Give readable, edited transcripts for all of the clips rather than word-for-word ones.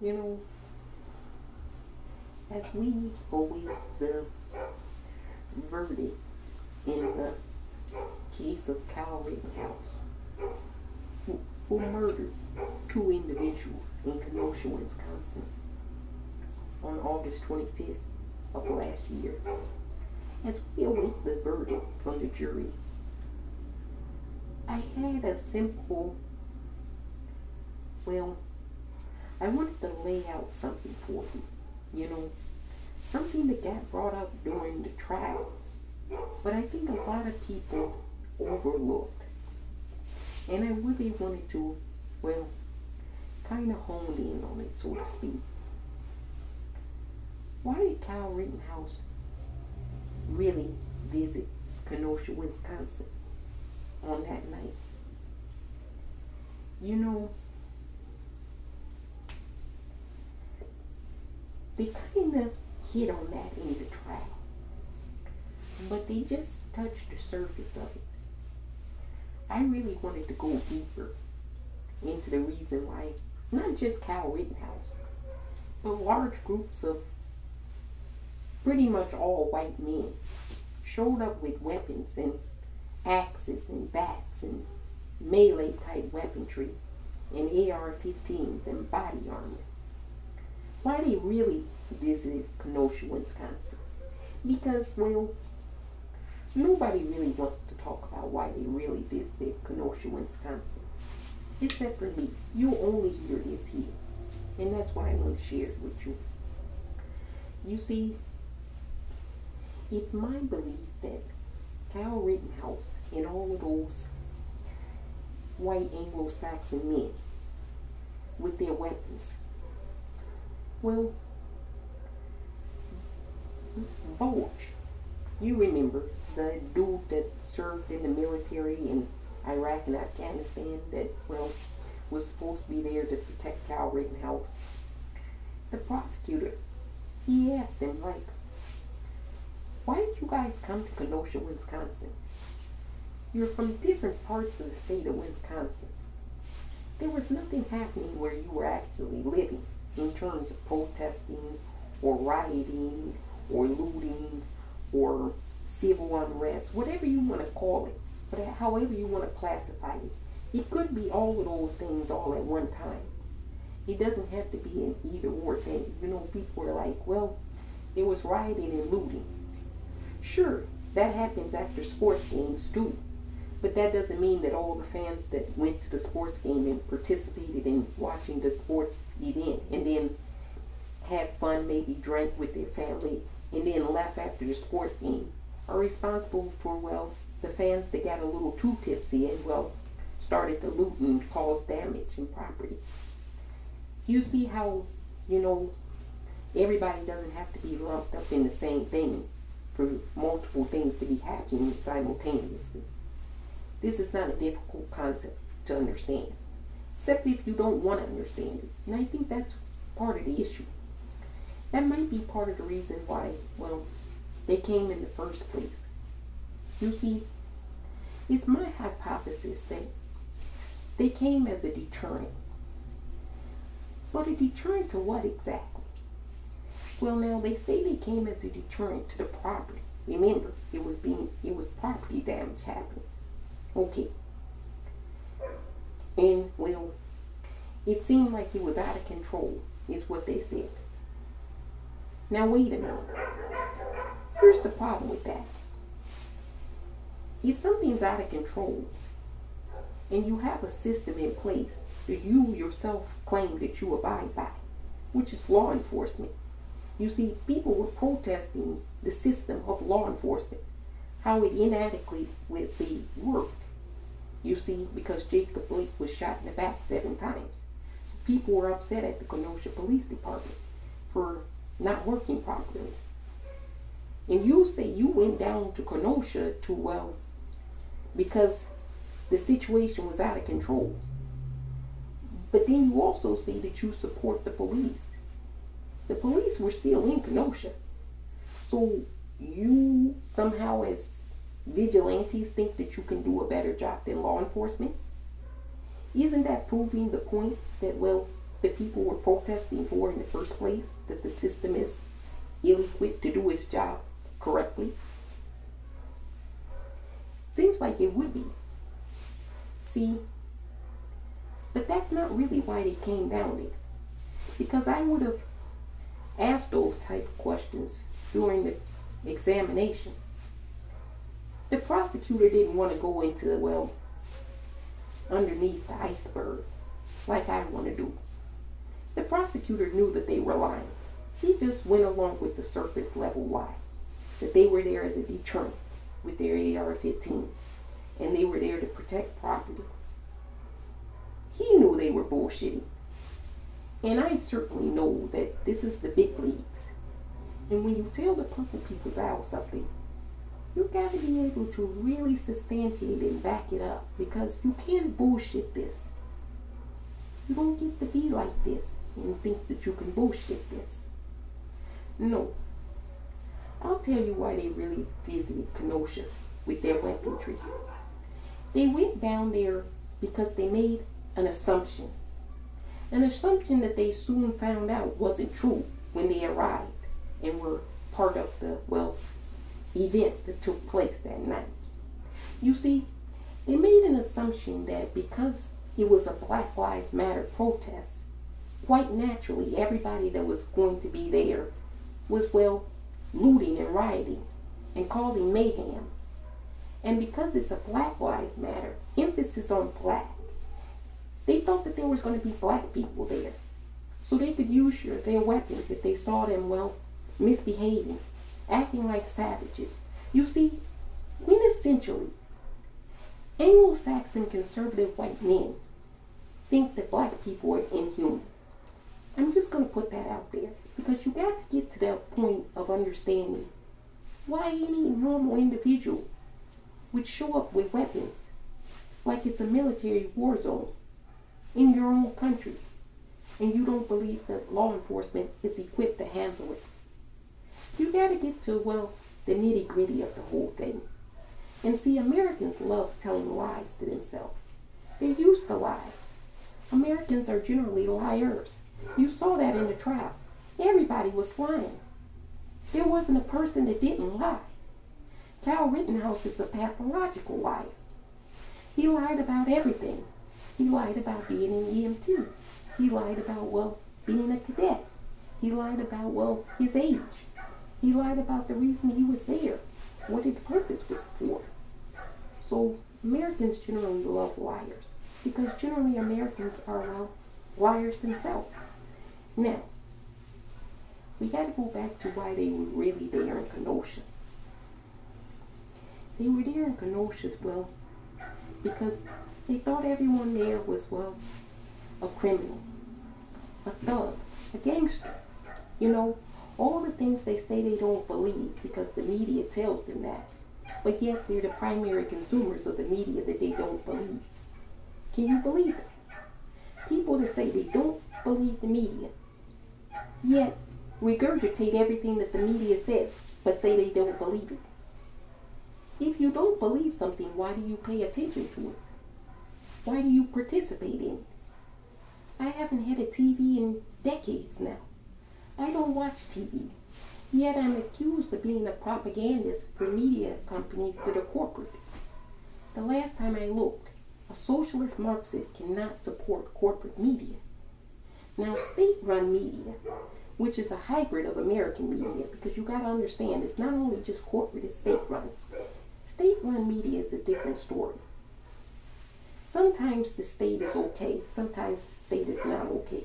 You know, as we await the verdict in the case of Kyle Rittenhouse, who murdered two individuals in Kenosha, Wisconsin on August 25th of last year, as we await the verdict from the jury, I had a simple, I wanted to lay out something for you. You know, something that got brought up during the trial, but I think a lot of people overlooked. And I really wanted to, kind of hone in on it, so to speak. Why did Kyle Rittenhouse really visit Kenosha, Wisconsin on that night? You know, they kind of hit on that in the trial, but they just touched the surface of it. I really wanted to go deeper into the reason why not just Kyle Rittenhouse, but large groups of pretty much all white men showed up with weapons and axes and bats and melee type weaponry and AR-15s and body armor. Why they really visited Kenosha, Wisconsin? Because, nobody really wants to talk about why they really visited Kenosha, Wisconsin. Except for me. You only hear this here. And that's why I want to share it with you. You see, it's my belief that Kyle Rittenhouse and all of those white Anglo-Saxon men with their weapons, Bulge, you remember the dude that served in the military in Iraq and Afghanistan that, was supposed to be there to protect Kyle Rittenhouse? The prosecutor, he asked him, why did you guys come to Kenosha, Wisconsin? You're from different parts of the state of Wisconsin. There was nothing happening where you were actually living in terms of protesting or rioting or looting or civil unrest, whatever you want to call it, but however you want to classify it. It could be all of those things all at one time. It doesn't have to be an either or thing. You know, people are like, there was rioting and looting. Sure, that happens after sports games too. But that doesn't mean that all the fans that went to the sports game and participated in watching the sports event and then had fun, maybe drank with their family, and then left after the sports game are responsible for, the fans that got a little too tipsy and, started to loot and cause damage in property. You see how, everybody doesn't have to be lumped up in the same thing for multiple things to be happening simultaneously. This is not a difficult concept to understand, except if you don't want to understand it. And I think that's part of the issue. That might be part of the reason why, they came in the first place. You see, it's my hypothesis that they came as a deterrent. But a deterrent to what exactly? Now they say they came as a deterrent to the property. Remember, it was property damage happening. Okay. And, it seemed like it was out of control, is what they said. Now, wait a minute. Here's the problem with that. If something's out of control, and you have a system in place that you yourself claim that you abide by, which is law enforcement. You see, people were protesting the system of law enforcement, how it inadequately worked. You see, because Jacob Blake was shot in the back 7 times. So people were upset at the Kenosha Police Department for not working properly. And you say you went down to Kenosha to, because the situation was out of control. But then you also say that you support the police. The police were still in Kenosha. So you somehow as vigilantes think that you can do a better job than law enforcement? Isn't that proving the point that, that people were protesting for in the first place? That the system is ill-equipped to do its job correctly? Seems like it would be. See, but that's not really why they came down there. Because I would have asked those type of questions during the examination. The prosecutor didn't want to go into, well, underneath the iceberg like I want to do. The prosecutor knew that they were lying. He just went along with the surface level lie. That they were there as a deterrent with their AR-15s. And they were there to protect property. He knew they were bullshitting. And I certainly know that this is the big leagues. And when you tell the purple people's owl something, you got to be able to really substantiate and back it up. Because you can't bullshit this. You don't get to be like this and think that you can bullshit this. No. I'll tell you why they really visited Kenosha with their weaponry. They went down there because they made an assumption. An assumption that they soon found out wasn't true when they arrived and were part of the, well, event that took place that night. You see, they made an assumption that because it was a Black Lives Matter protest, quite naturally everybody that was going to be there was, well, looting and rioting and causing mayhem. And because it's a Black Lives Matter, emphasis on black, they thought that there was going to be black people there. So they could use their weapons if they saw them, well, misbehaving, acting like savages. You see, quintessentially, Anglo-Saxon conservative white men think that black people are inhuman. I'm just going to put that out there because you got to get to that point of understanding why any normal individual would show up with weapons like it's a military war zone in your own country and you don't believe that law enforcement is equipped to handle it. You got to get to, well, the nitty-gritty of the whole thing. And see, Americans love telling lies to themselves. They're used to lies. Americans are generally liars. You saw that in the trial. Everybody was lying. There wasn't a person that didn't lie. Kyle Rittenhouse is a pathological liar. He lied about everything. He lied about being an EMT. He lied about, well, being a cadet. He lied about, well, his age. He lied about the reason he was there, what his purpose was for. So Americans generally love liars because generally Americans are, well, liars themselves. Now, we got to go back to why they were really there in Kenosha. They were there in Kenosha, well, because they thought everyone there was, well, a criminal, a thug, a gangster. You know, all the things they say they don't believe because the media tells them that. But yet they're the primary consumers of the media that they don't believe. Can you believe it? People that say they don't believe the media, yet regurgitate everything that the media says, but say they don't believe it. If you don't believe something, why do you pay attention to it? Why do you participate in it? I haven't had a TV in decades now. I don't watch TV. Yet I'm accused of being a propagandist for media companies that are corporate. The last time I looked, a socialist Marxist cannot support corporate media. Now, state-run media, which is a hybrid of American media, because you got to understand, it's not only just corporate, it's state-run. State-run media is a different story. Sometimes the state is okay, sometimes the state is not okay.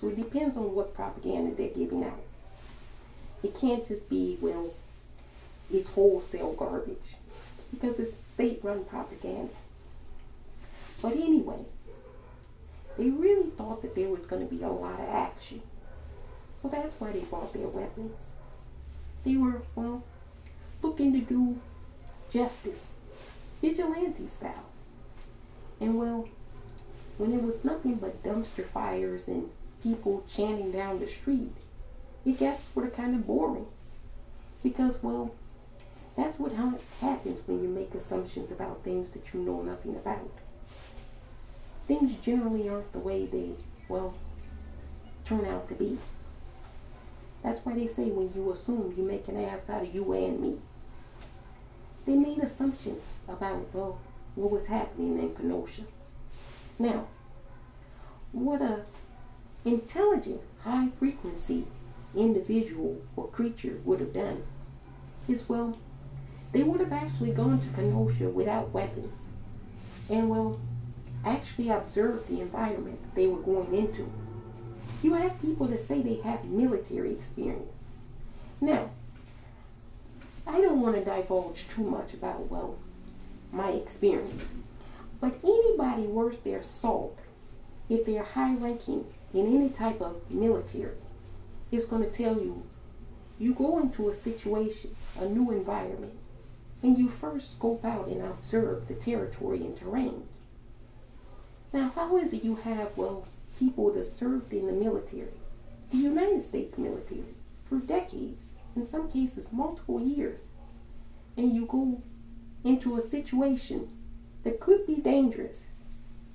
So it depends on what propaganda they're giving out. It can't just be, well, it's wholesale garbage, because it's state-run propaganda. But anyway, they really thought that there was going to be a lot of action. So that's why they brought their weapons. They were, well, looking to do justice, vigilante style. And well, when it was nothing but dumpster fires and people chanting down the street, it got sort of kind of boring. Because, well, that's what happens when you make assumptions about things that you know nothing about. Things generally aren't the way they, well, turn out to be. That's why they say when you assume, you make an ass out of you and me. They made assumptions about, well, what was happening in Kenosha. Now, what a intelligent, high-frequency individual or creature would have done is, well, they would have actually gone to Kenosha without weapons and, well, actually observed the environment that they were going into. You have people that say they have military experience. Now, I don't want to divulge too much about, well, my experience, but anybody worth their salt, if they're high-ranking in any type of military, is going to tell you, you go into a situation, a new environment, and you first scope out and observe the territory and terrain. Now, how is it you have, well, people that served in the military, the United States military, for decades, in some cases multiple years, and you go into a situation that could be dangerous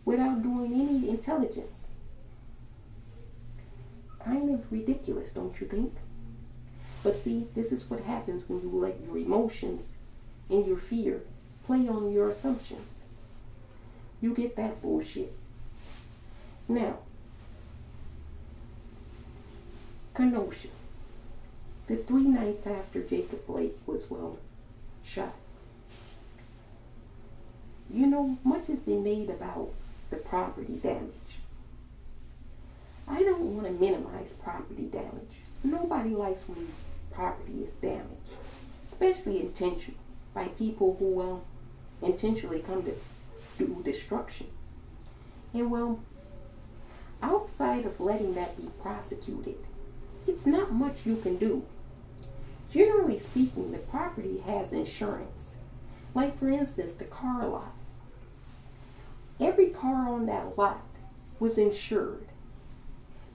without doing any intelligence? Kind of ridiculous, don't you think? But see, this is what happens when you let your emotions and your fear play on your assumptions. You get that bullshit. Now, Kenosha, the 3 nights after Jacob Blake was, well, shot. You know, much has been made about the property damage. I don't want to minimize property damage. Nobody likes when property is damaged, especially intentional, by people who, well, intentionally come to do destruction. And, well, outside of letting that be prosecuted, it's not much you can do. Generally speaking, the property has insurance. Like, for instance, the car lot. Every car on that lot was insured.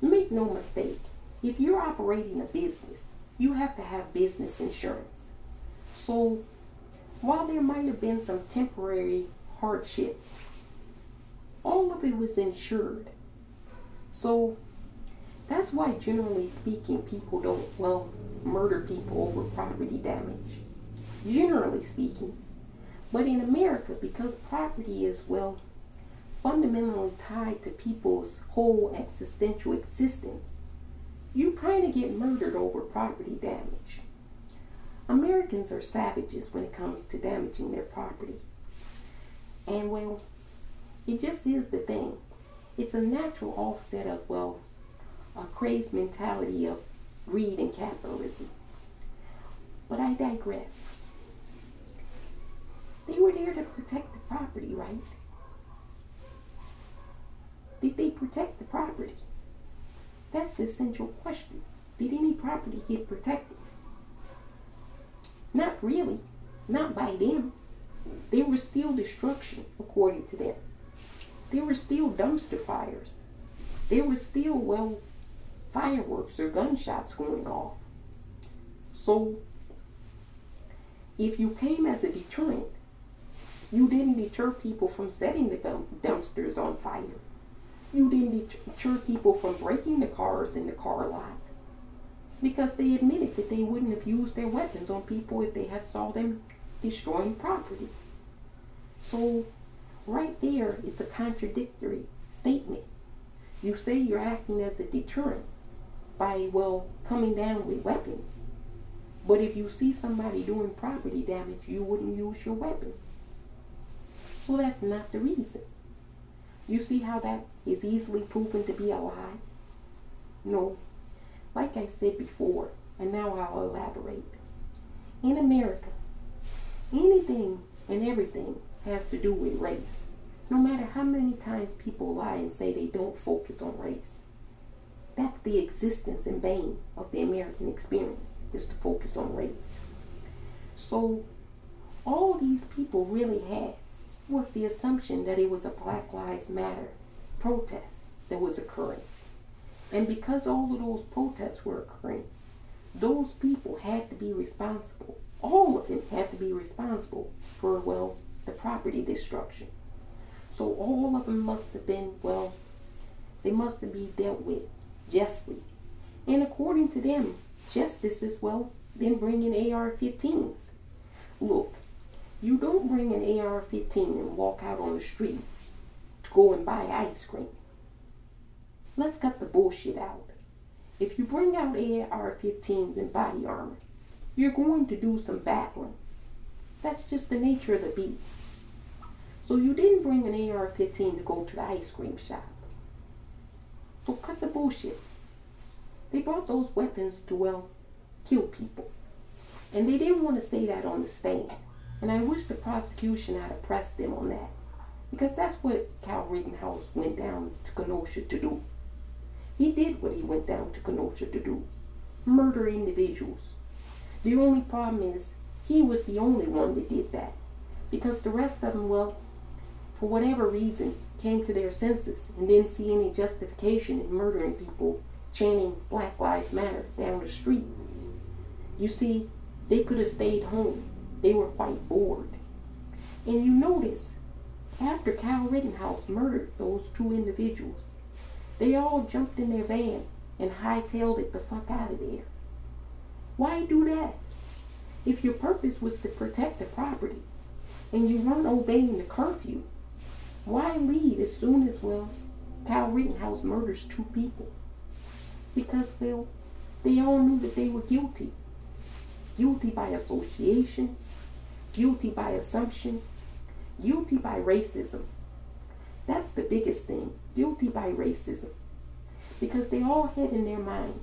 Make no mistake, if you're operating a business, you have to have business insurance. So, while there might have been some temporary hardship, all of it was insured. So, that's why, generally speaking, people don't, well, murder people over property damage. Generally speaking. But in America, because property is, well, fundamentally tied to people's whole existential existence, you kind of get murdered over property damage. Americans are savages when it comes to damaging their property. And, well, it just is the thing. It's a natural offset of, well, a crazed mentality of greed and capitalism. But I digress. They were there to protect the property, right? Did they protect the property? That's the essential question. Did any property get protected? Not really. Not by them. There was still destruction, according to them. There were still dumpster fires. There was still, well, fireworks or gunshots going off. So, if you came as a deterrent, you didn't deter people from setting the dumpsters on fire. You didn't deter people from breaking the cars in the car lot, because they admitted that they wouldn't have used their weapons on people if they had saw them destroying property. So, right there, it's a contradictory statement. You say you're acting as a deterrent by, well, coming down with weapons. But if you see somebody doing property damage, you wouldn't use your weapon. So that's not the reason. You see how that is easily proven to be a lie? No. Like I said before, and now I'll elaborate. In America, anything and everything has to do with race. No matter how many times people lie and say they don't focus on race. That's the existence and bane of the American experience, is to focus on race. So, all these people really had was the assumption that it was a Black Lives Matter protest that was occurring. And because all of those protests were occurring, those people had to be responsible. All of them had to be responsible for, well, the property destruction. So all of them must have been, well, they must have been dealt with justly. And according to them, justice is, well, them bringing AR-15s. Look, you don't bring an AR-15 and walk out on the street to go and buy ice cream. Let's cut the bullshit out. If you bring out AR-15s and body armor, you're going to do some battling. That's just the nature of the beast. So you didn't bring an AR-15 to go to the ice cream shop. So cut the bullshit. They brought those weapons to, well, kill people. And they didn't want to say that on the stand. And I wish the prosecution had pressed them on that. Because that's what Kyle Rittenhouse went down to Kenosha to do. He did what he went down to Kenosha to do. Murder individuals. The only problem is, he was the only one that did that. Because the rest of them, well, for whatever reason, came to their senses and didn't see any justification in murdering people, chanting Black Lives Matter down the street. You see, they could have stayed home. They were quite bored. And you notice, after Kyle Rittenhouse murdered those two individuals, they all jumped in their van and hightailed it the fuck out of there. Why do that? If your purpose was to protect the property and you weren't obeying the curfew, why leave as soon as, well, Kyle Rittenhouse murders two people? Because, well, they all knew that they were guilty. Guilty by association, guilty by assumption, guilty by racism. That's the biggest thing, guilty by racism. Because they all had in their mind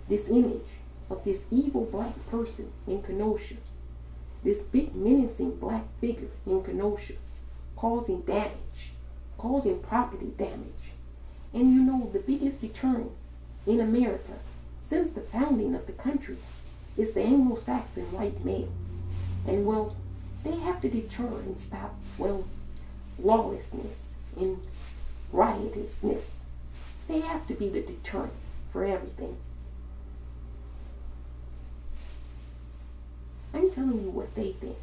this image of this evil black person in Kenosha, this big menacing black figure in Kenosha, causing damage, causing property damage. And you know, the biggest deterrent in America since the founding of the country is the Anglo-Saxon white male. And, well, they have to deter and stop, well, lawlessness and riotousness. They have to be the deterrent for everything. I'm telling you what they think.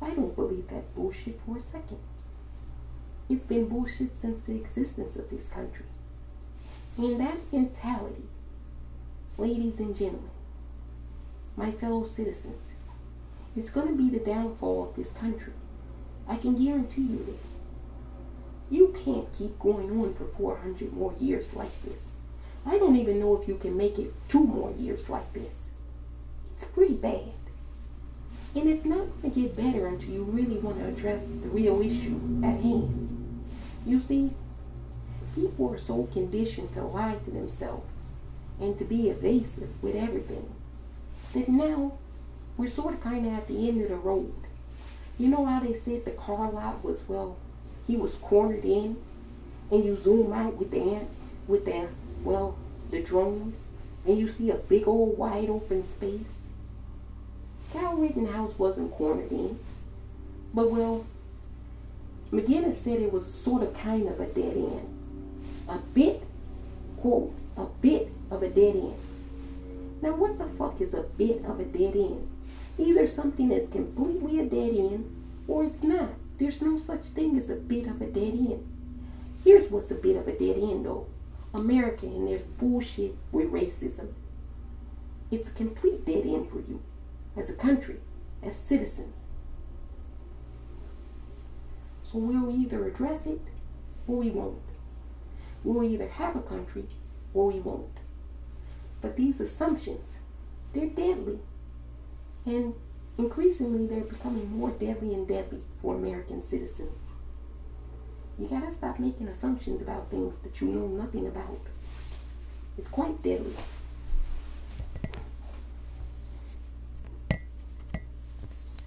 I don't believe that bullshit for a second. It's been bullshit since the existence of this country. And that mentality, ladies and gentlemen, my fellow citizens, it's going to be the downfall of this country. I can guarantee you this. You can't keep going on for 400 more years like this. I don't even know if you can make it 2 more years like this. It's pretty bad. And it's not going to get better until you really want to address the real issue at hand. You see, people are so conditioned to lie to themselves and to be evasive with everything that now we're sort of kind of at the end of the road. You know how they said the car lot was, well, he was cornered in, and you zoom out with the drone, and you see a big old wide open space? Kyle Rittenhouse wasn't cornered in, but, well, McGinnis said it was sort of kind of a dead end. A bit, quote, a bit of a dead end. Now what the fuck is a bit of a dead end? Either something is completely a dead end, or it's not. There's no such thing as a bit of a dead end. Here's what's a bit of a dead end though. America and their bullshit with racism. It's a complete dead end for you, as a country, as citizens. So we'll either address it, or we won't. We'll either have a country, or we won't. But these assumptions, they're deadly. And increasingly, they're becoming more deadly and deadly for American citizens. You gotta stop making assumptions about things that you know nothing about. It's quite deadly.